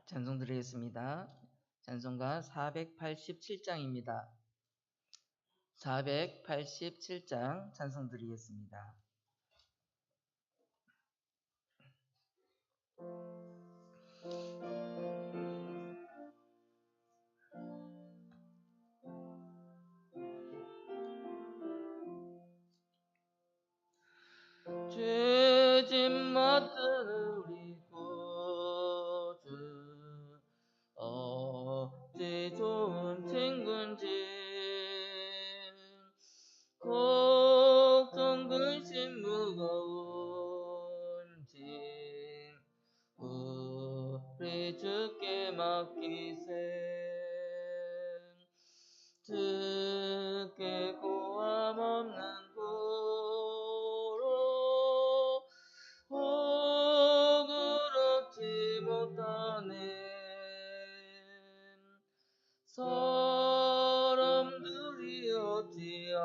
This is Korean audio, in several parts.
찬송 드리겠습니다. 찬송가 487장입니다. 487장 찬송 드리겠습니다. 죄짐 맡은 우리 구주 어찌 좋은 친구인지 걱정 근심 무거운지 우리 주께 맡기세. 주께 고함 없는 고로 혹을 얻지 못하네. 사람들이 어찌하여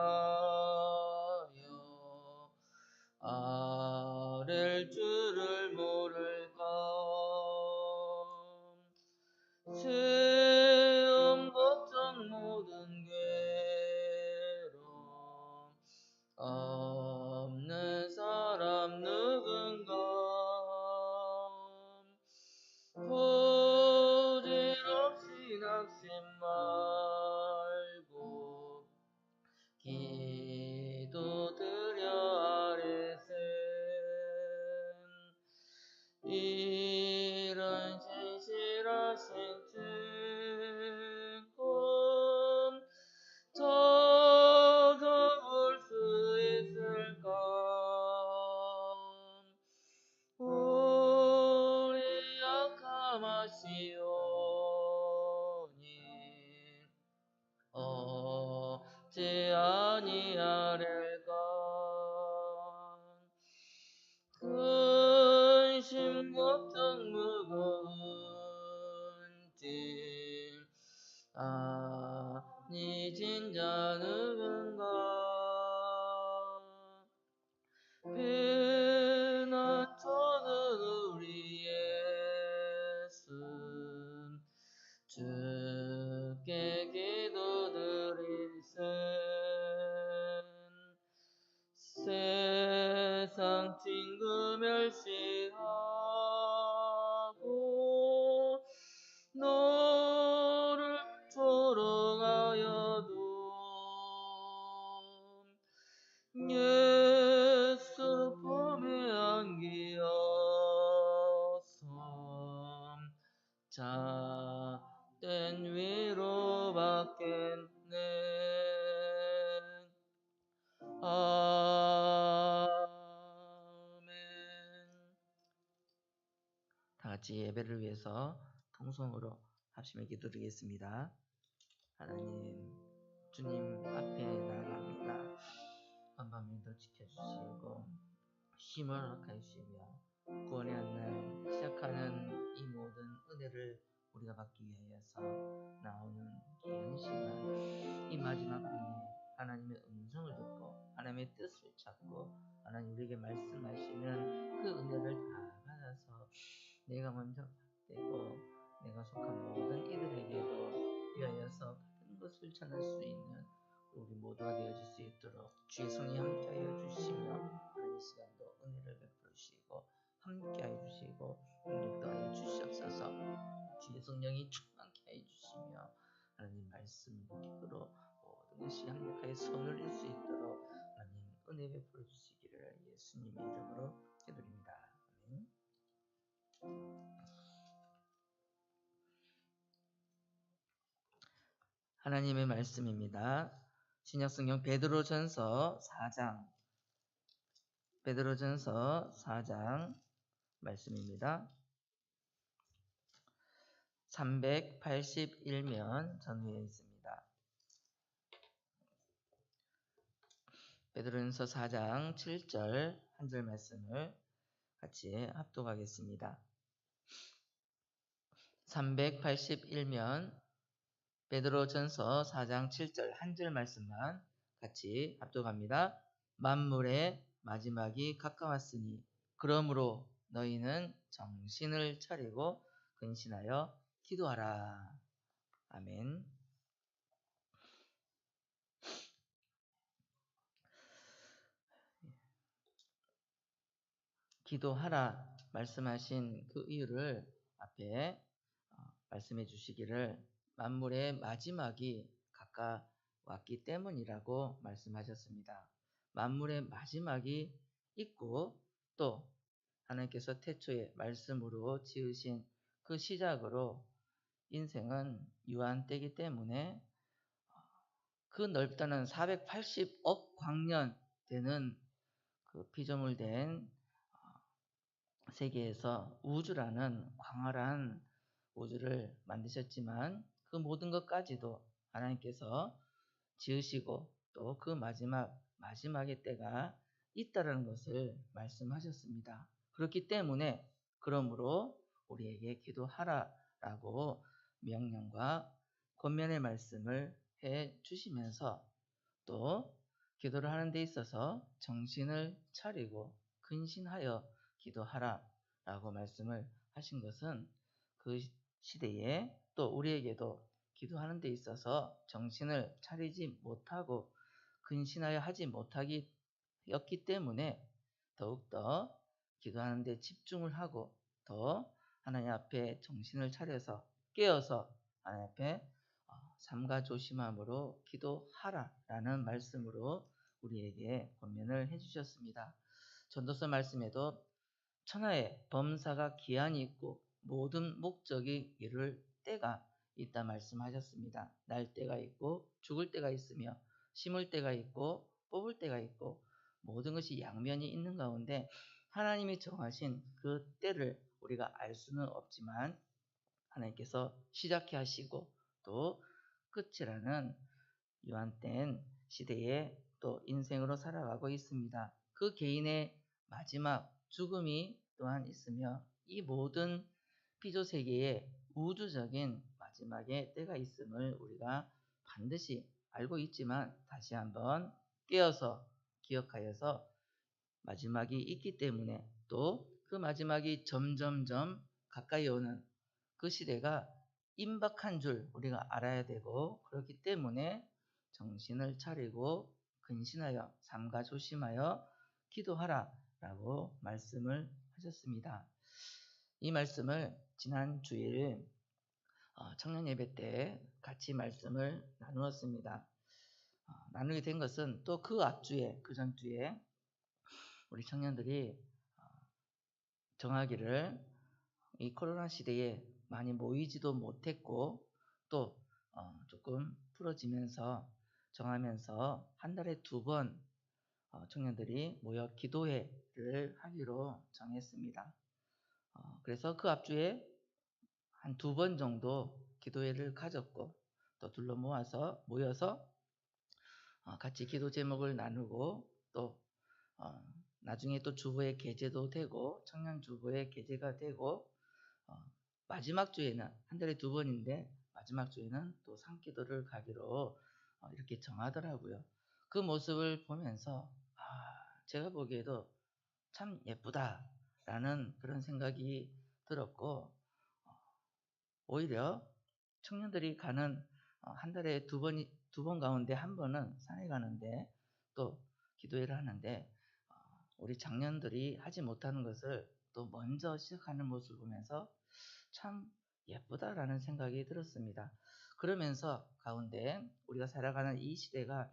아랠 줄을 모를까. 시험 걱정 모든 괴로움 없는 사람 누군가. 부질없이 낙심 말고 기도드려 아뢰세. 이런 진실하신 증거 찾아볼 수 있을까. 우리 약함하시오니 어찌 아니하랴까. 근심 걱정 무거운지 아니 진자 누군가. 비난 터는 우리 예수 주께 기도드리세. 세상 친구 멸시하고 너를 조롱하여도 예수 품에 안기어서 참된 위로 받겠네. 아멘. 다같이 예배를 위해서 통성으로 합심해 기도드리겠습니다. 하나님, 주님 앞에 나아갑니다. 한밤에도 지켜주시고 힘을 허락하시며 구원의 한날 시작하는 이 모든 은혜를 우리가 받기 위하여서 나오는 귀한 시간, 이 마지막 때에 하나님의 음성을 듣고 하나님의 뜻을 찾고 하나님 우리에게 말씀하시는 그 은혜를 다 받아서 내가 먼저 받되고 내가 속한 모든 이들에게도 위하여서 받은 것을 전할 수 있는 우리 모두가 되어질 수 있도록 주의 성이 함께하여 주시며 하나님 이 시간도 은혜를 베풀어 주시고 함께하여 주시고 능력도 하여 주시옵소서. 주의 성령이 충만케 하여 주시며 하나님 말씀 기도로 모든 것이 함께하여 선을 이룰 수 있도록 하나님 은혜 베풀어 주시기를 예수님의 이름으로 기도드립니다. 아멘. 하나님의 말씀입니다. 신약성경 베드로전서 4장 말씀입니다. 381면 전후에 있습니다. 베드로전서 4장 7절 한 절 말씀을 같이 합독하겠습니다. 381면 베드로전서 4장 7절 한 절 말씀만 같이 합독합니다. 만물의 마지막이 가까웠으니 그러므로 너희는 정신을 차리고 근신하여 기도하라. 아멘. 기도하라 말씀하신 그 이유를 앞에 말씀해 주시기를 만물의 마지막이 가까웠기 때문이라고 말씀하셨습니다. 만물의 마지막이 있고 또 하나님께서 태초에 말씀으로 지으신 그 시작으로 인생은 유한 때이기 때문에 그 넓다는 480억 광년 되는 그 피조물된 세계에서 우주라는 광활한 우주를 만드셨지만 그 모든 것까지도 하나님께서 지으시고 또 그 마지막의 때가 있다라는 것을 말씀하셨습니다. 그렇기 때문에 그러므로 우리에게 기도하라라고 명령과 권면의 말씀을 해 주시면서 또 기도를 하는 데 있어서 정신을 차리고 근신하여 기도하라라고 말씀을 하신 것은 그 시대에 또 우리에게도 기도하는 데 있어서 정신을 차리지 못하고 근신하여 하지 못하기였기 때문에 더욱더 기도하는 데 집중을 하고 더 하나님 앞에 정신을 차려서 깨어서 하나님 앞에 삼가 조심함으로 기도하라라는 말씀으로 우리에게 권면을 해주셨습니다. 전도서 말씀에도 천하에 범사가 기한이 있고 모든 목적이 이룰 때가 있다 말씀하셨습니다. 날 때가 있고 죽을 때가 있으며 심을 때가 있고 뽑을 때가 있고 모든 것이 양면이 있는 가운데 하나님이 정하신 그 때를 우리가 알 수는 없지만 하나님께서 시작해 하시고 또 끝이라는 유한된 시대에 또 인생으로 살아가고 있습니다. 그 개인의 마지막 죽음이 또한 있으며 이 모든 피조세계에 우주적인 마지막의 때가 있음을 우리가 반드시 알고 있지만 다시 한번 깨어서 기억하여서 마지막이 있기 때문에 또 그 마지막이 점점점 가까이 오는 그 시대가 임박한 줄 우리가 알아야 되고 그렇기 때문에 정신을 차리고 근신하여 삼가 조심하여 기도하라 라고 말씀을 하셨습니다. 이 말씀을 지난 주일 청년 예배 때 같이 말씀을 나누었습니다. 나누게 된 것은 또 그 앞주에 그 전주에 우리 청년들이 정하기를 이 코로나 시대에 많이 모이지도 못했고 또 조금 풀어지면서 정하면서 한 달에 2번 청년들이 모여 기도회를 하기로 정했습니다. 그래서 그 앞주에 한 2번 정도 기도회를 가졌고 또 모여서 같이 기도 제목을 나누고 또 나중에 또 주보의 계제도 되고 청년 주보의 계제가 되고 마지막 주에는 한 달에 2번인데 마지막 주에는 또 상기도를 가기로 이렇게 정하더라고요. 그 모습을 보면서 제가 보기에도 참 예쁘다라는 그런 생각이 들었고 오히려 청년들이 가는 한 달에 2번 가운데 한 번은 산에 가는데 또 기도회를 하는데 우리 장년들이 하지 못하는 것을 또 먼저 시작하는 모습을 보면서 참 예쁘다라는 생각이 들었습니다. 그러면서 가운데 우리가 살아가는 이 시대가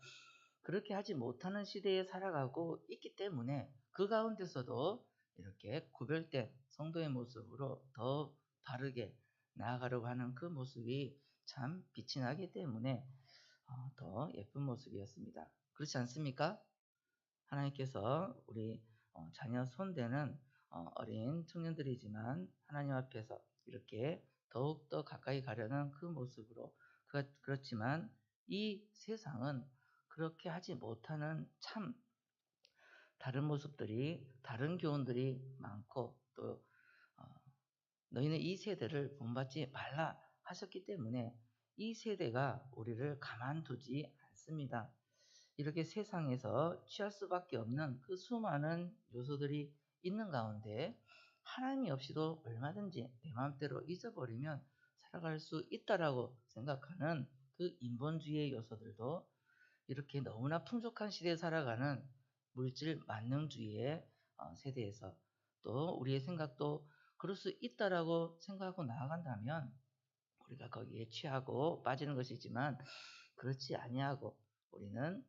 그렇게 하지 못하는 시대에 살아가고 있기 때문에 그 가운데서도 이렇게 구별된 성도의 모습으로 더 바르게 나아가려고 하는 그 모습이 참 빛이 나기 때문에 더 예쁜 모습이었습니다. 그렇지 않습니까? 하나님께서 우리 자녀 손대는 어린 청년들이지만 하나님 앞에서 이렇게 더욱더 가까이 가려는 그 모습으로 그렇지만 이 세상은 그렇게 하지 못하는 참 다른 모습들이 다른 교훈들이 많고 또 너희는 이 세대를 본받지 말라 하셨기 때문에 이 세대가 우리를 가만두지 않습니다. 이렇게 세상에서 취할 수밖에 없는 그 수많은 요소들이 있는 가운데 하나님이 없이도 얼마든지 내 마음대로 잊어버리면 살아갈 수 있다라고 생각하는 그 인본주의의 요소들도 이렇게 너무나 풍족한 시대에 살아가는 물질 만능주의의 세대에서 또 우리의 생각도 그럴 수 있다라고 생각하고 나아간다면 우리가 거기에 취하고 빠지는 것이지만, 그렇지 아니하고 우리는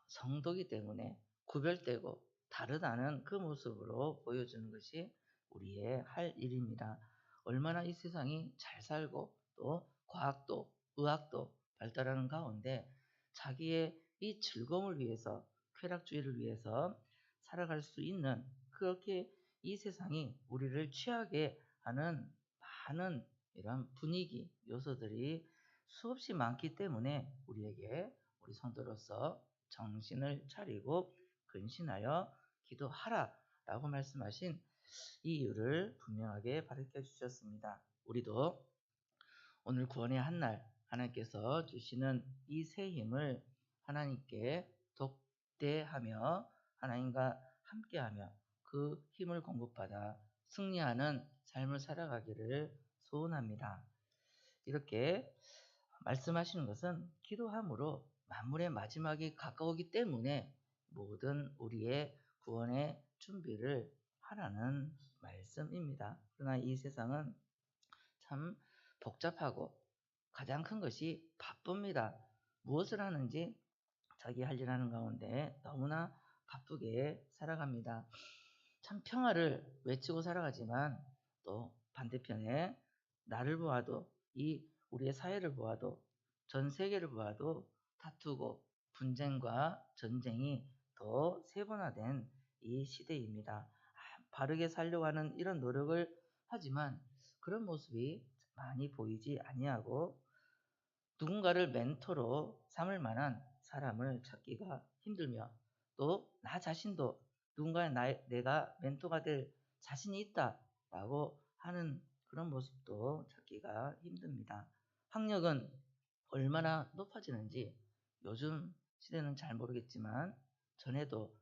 성도기 때문에 구별되고 다르다는 그 모습으로 보여주는 것이 우리의 할 일입니다. 얼마나 이 세상이 잘 살고 또 과학도 의학도 발달하는 가운데 자기의 이 즐거움을 위해서, 쾌락주의를 위해서 살아갈 수 있는, 그렇게 이 세상이 우리를 취하게 하는 많은 이런 분위기 요소들이 수없이 많기 때문에 우리에게, 우리 성도로서 정신을 차리고 근신하여 기도하라 라고 말씀하신 이 이유를 분명하게 가르쳐 주셨습니다. 우리도 오늘 구원의 한날 하나님께서 주시는 이 새 힘을 하나님께 독대하며 하나님과 함께하며 그 힘을 공급받아 승리하는 삶을 살아가기를 소원합니다. 이렇게 말씀하시는 것은 기도함으로 만물의 마지막이 가까우기 때문에 모든 우리의 구원의 준비를 하라는 말씀입니다. 그러나 이 세상은 참 복잡하고 가장 큰 것이 바쁩니다. 무엇을 하는지 자기 할 일 하는 가운데 너무나 바쁘게 살아갑니다. 참 평화를 외치고 살아가지만 또 반대편에 나를 보아도, 이 우리의 사회를 보아도, 전 세계를 보아도 다투고 분쟁과 전쟁이 더 세분화된 이 시대입니다. 바르게 살려고 하는 이런 노력을 하지만 그런 모습이 많이 보이지 아니하고 누군가를 멘토로 삼을 만한 사람을 찾기가 힘들며 또 나 자신도 누군가의 내가 멘토가 될 자신이 있다라고 하는 그런 모습도 찾기가 힘듭니다. 학력은 얼마나 높아지는지 요즘 시대는 잘 모르겠지만 전에도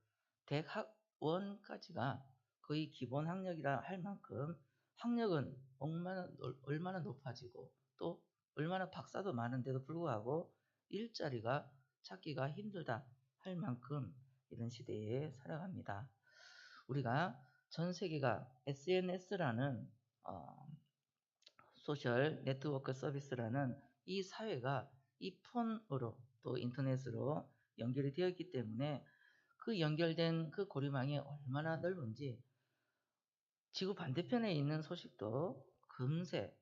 대학원까지가 거의 기본 학력이라 할 만큼 학력은 얼마나 높아지고 또 얼마나 박사도 많은데도 불구하고 일자리가 찾기가 힘들다 할 만큼 이런 시대에 살아갑니다. 우리가 전 세계가 SNS라는 소셜 네트워크 서비스라는 이 사회가 이 폰으로 또 인터넷으로 연결이 되어 있기 때문에 그 연결된 그 고리망이 얼마나 넓은지 지구 반대편에 있는 소식도 금세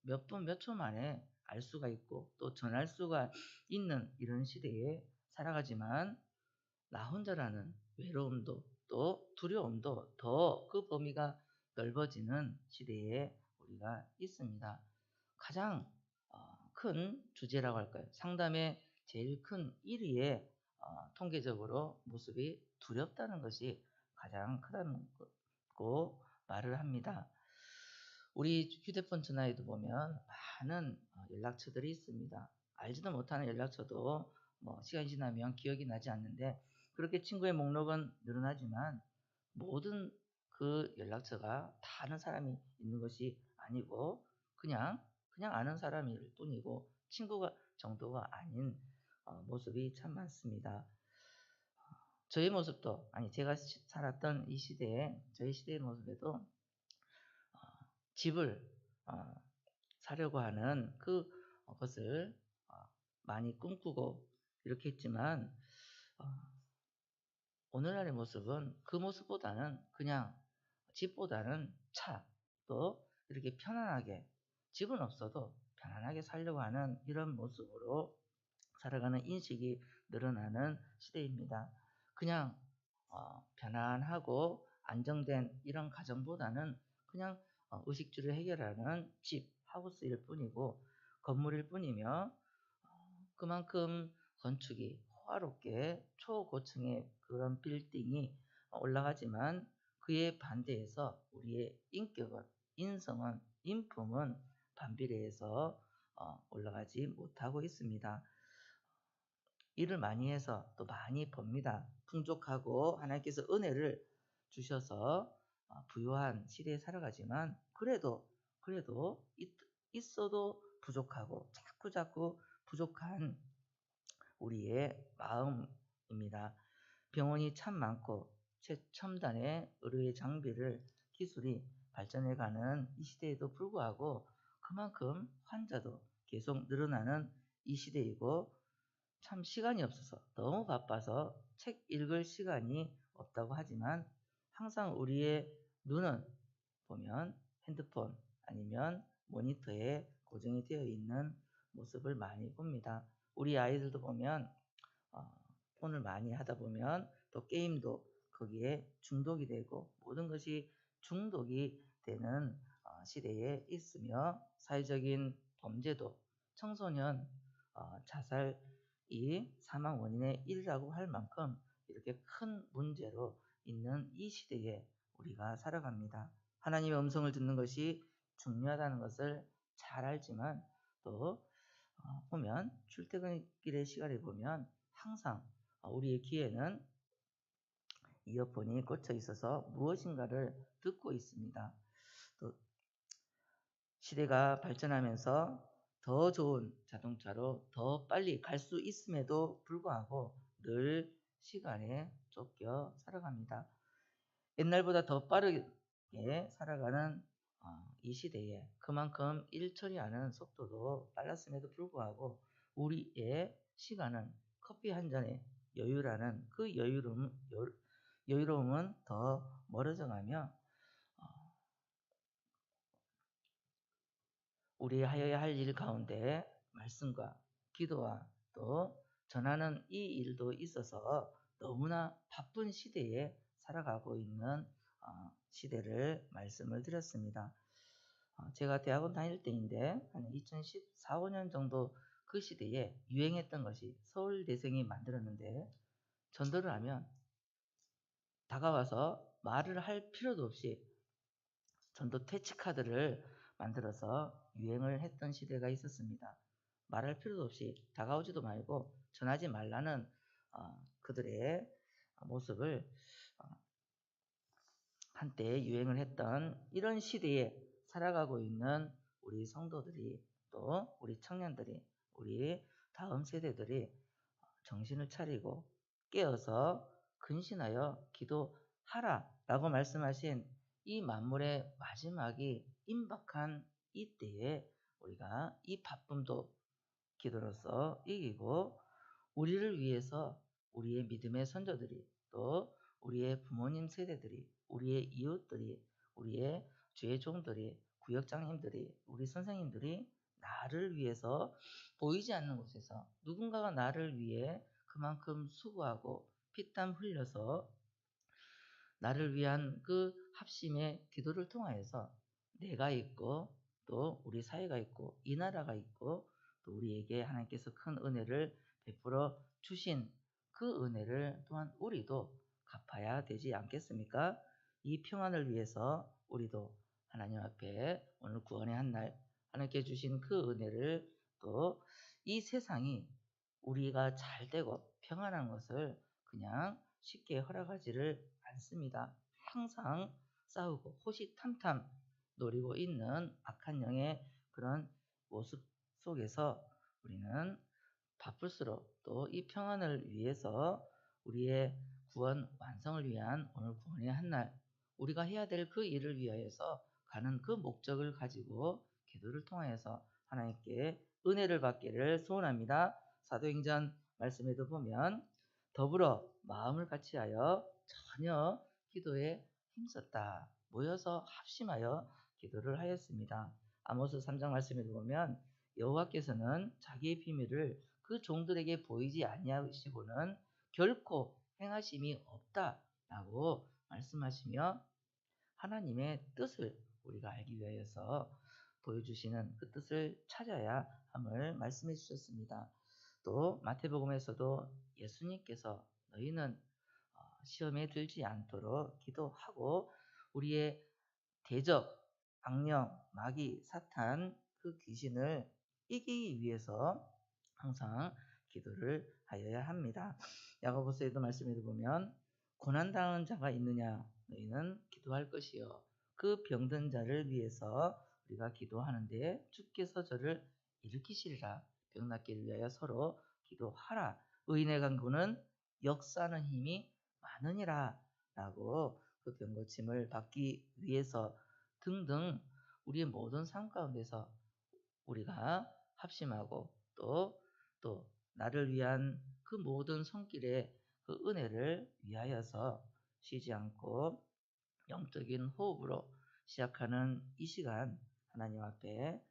몇 분 몇 초 만에 알 수가 있고 또 전할 수가 있는 이런 시대에 살아가지만 나 혼자라는 외로움도 또 두려움도 더 그 범위가 넓어지는 시대에 우리가 있습니다. 가장 큰 주제라고 할까요? 상담의 제일 큰 1위의 통계적으로 모습이 두렵다는 것이 가장 크다는 거 말을 합니다. 우리 휴대폰 전화에도 보면 많은 연락처들이 있습니다. 알지도 못하는 연락처도 시간이 지나면 기억이 나지 않는데 그렇게 친구의 목록은 늘어나지만 모든 그 연락처가 다 아는 사람이 있는 것이 아니고 그냥 아는 사람일 뿐이고 친구가 정도가 아닌 모습이 참 많습니다. 저희 모습도, 아니 제가 살았던 이 시대에, 저희 시대의 모습에도 집을 사려고 하는 그것을 많이 꿈꾸고 이렇게 했지만 오늘날의 모습은 그 모습보다는 그냥 집보다는 차, 또 이렇게 편안하게, 집은 없어도 편안하게 살려고 하는 이런 모습으로 살아가는 인식이 늘어나는 시대입니다. 그냥 편안하고 안정된 이런 가정보다는 그냥 의식주를 해결하는 집, 하우스일 뿐이고 건물일 뿐이며 그만큼 건축이 호화롭게 초고층의 그런 빌딩이 올라가지만 그에 반대해서 우리의 인격은, 인성은, 인품은 반비례해서 올라가지 못하고 있습니다. 일을 많이 해서 또 많이 법니다. 풍족하고 하나님께서 은혜를 주셔서 부유한 시대에 살아가지만 그래도 있어도 부족하고 자꾸 부족한 우리의 마음입니다. 병원이 참 많고 최첨단의 의료의 장비를 기술이 발전해가는 이 시대에도 불구하고 그만큼 환자도 계속 늘어나는 이 시대이고 참 시간이 없어서 너무 바빠서 책 읽을 시간이 없다고 하지만 항상 우리의 눈은 보면 핸드폰 아니면 모니터에 고정이 되어 있는 모습을 많이 봅니다. 우리 아이들도 보면 어, 폰을 많이 하다 보면 또 게임도 거기에 중독이 되고 모든 것이 중독이 되는 시대에 있으며 사회적인 범죄도 청소년 자살이 사망 원인의 1이라고 할 만큼 이렇게 큰 문제로 있는 이 시대에 우리가 살아갑니다. 하나님의 음성을 듣는 것이 중요하다는 것을 잘 알지만 또 보면 출퇴근길의 시간에 보면 항상 우리의 귀에는 이어폰이 꽂혀 있어서 무엇인가를 듣고 있습니다. 또 시대가 발전하면서 더 좋은 자동차로 더 빨리 갈 수 있음에도 불구하고 늘 시간에 쫓겨 살아갑니다. 옛날보다 더 빠르게 살아가는 이 시대에 그만큼 일 처리하는 속도도 빨랐음에도 불구하고 우리의 시간은 커피 한 잔의 여유라는 그 여유로움은 더 멀어져 가며 우리 하여야 할 일 가운데 말씀과 기도와 또 전하는 이 일도 있어서 너무나 바쁜 시대에 살아가고 있는 시대를 말씀을 드렸습니다. 제가 대학원 다닐 때인데 한 2014, 15년 정도 그 시대에 유행했던 것이 서울대생이 만들었는데 전도를 하면 다가와서 말을 할 필요도 없이 전도 퇴치카드를 만들어서 유행을 했던 시대가 있었습니다. 말할 필요도 없이 다가오지도 말고 전하지 말라는 그들의 모습을 한때 유행을 했던 이런 시대에 살아가고 있는 우리 성도들이 또 우리 청년들이 우리 다음 세대들이 정신을 차리고 깨어서 근신하여 기도하라라고 말씀하신 이 만물의 마지막이 임박한 이때에 우리가 이 바쁨도 기도로서 이기고 우리를 위해서 우리의 믿음의 선조들이 또 우리의 부모님 세대들이 우리의 이웃들이 우리의 주의 종들이 구역장님들이 우리 선생님들이 나를 위해서 보이지 않는 곳에서 누군가가 나를 위해 그만큼 수고하고 피땀 흘려서 나를 위한 그 합심의 기도를 통하여서 내가 있고 또 우리 사회가 있고 이 나라가 있고 또 우리에게 하나님께서 큰 은혜를 베풀어 주신 그 은혜를 또한 우리도 갚아야 되지 않겠습니까? 이 평안을 위해서 우리도 하나님 앞에 오늘 구원의 한날 하나님께 주신 그 은혜를 또 이 세상이 우리가 잘 되고 평안한 것을 그냥 쉽게 허락하지를 않습니다. 항상 싸우고 호시탐탐 노리고 있는 악한 영의 그런 모습 속에서 우리는 바쁠수록 또 이 평안을 위해서 우리의 구원 완성을 위한 오늘 구원의 한날 우리가 해야 될 그 일을 위하여서 가는 그 목적을 가지고 기도를 통하여서 하나님께 은혜를 받기를 소원합니다. 사도행전 말씀에도 보면 더불어 마음을 같이하여 전혀 기도에 힘썼다. 모여서 합심하여 기도를 하였습니다. 아모스 3장 말씀에도 보면 여호와께서는 자기의 비밀을 그 종들에게 보이지 아니하시고는 결코 행하심이 없다라고 말씀하시며 하나님의 뜻을 우리가 알기 위하여서 보여주시는 그 뜻을 찾아야 함을 말씀해 주셨습니다. 또 마태복음에서도 예수님께서 너희는 시험에 들지 않도록 기도하고 우리의 대적, 악령, 마귀, 사탄 그 귀신을 이기기 위해서 항상 기도를 하여야 합니다. 야고보서에도 말씀해 보면 고난당하는 자가 있느냐 너희는 기도할 것이요 그 병든 자를 위해서 우리가 기도하는데 주께서 저를 일으키시리라. 병 낫기를 위하여 서로 기도하라. 의인의 간구는 역사하는 힘이 많으니라. 라고 그 병 고침을 받기 위해서 등등 우리의 모든 삶 가운데서 우리가 합심하고 또 나를 위한 그 모든 손길의 그 은혜를 위하여서 쉬지 않고 영적인 호흡으로 시작하는 이 시간 하나님 앞에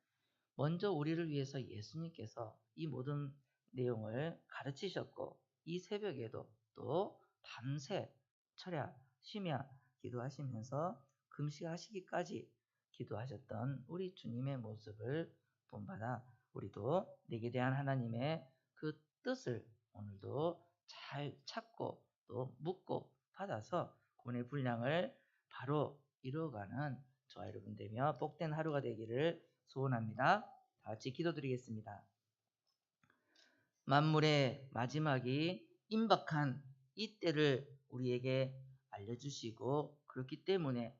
먼저 우리를 위해서 예수님께서 이 모든 내용을 가르치셨고 이 새벽에도 또 밤새 철야 쉬며 기도하시면서 금식하시기까지 기도하셨던 우리 주님의 모습을 본받아 우리도 내게 대한 하나님의 그 뜻을 오늘도 잘 찾고 또 묻고 받아서 구원의 분량을 바로 이루어가는 저와 여러분 되며 복된 하루가 되기를 소원합니다. 다 같이 기도드리겠습니다. 만물의 마지막이 임박한 이 때를 우리에게 알려주시고 그렇기 때문에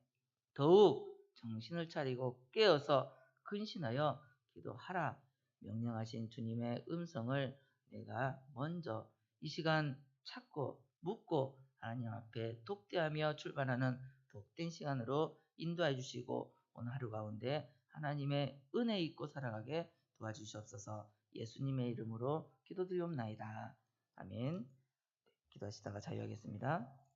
더욱 정신을 차리고 깨어서 근신하여 기도하라 명령하신 주님의 음성을 내가 먼저 이 시간 찾고 묻고 하나님 앞에 독대하며 출발하는 복된 시간으로 인도해 주시고 오늘 하루 가운데 하나님의 은혜 있고 살아가게 도와주시옵소서. 예수님의 이름으로 기도드리옵나이다. 아멘. 기도하시다가 자유하겠습니다.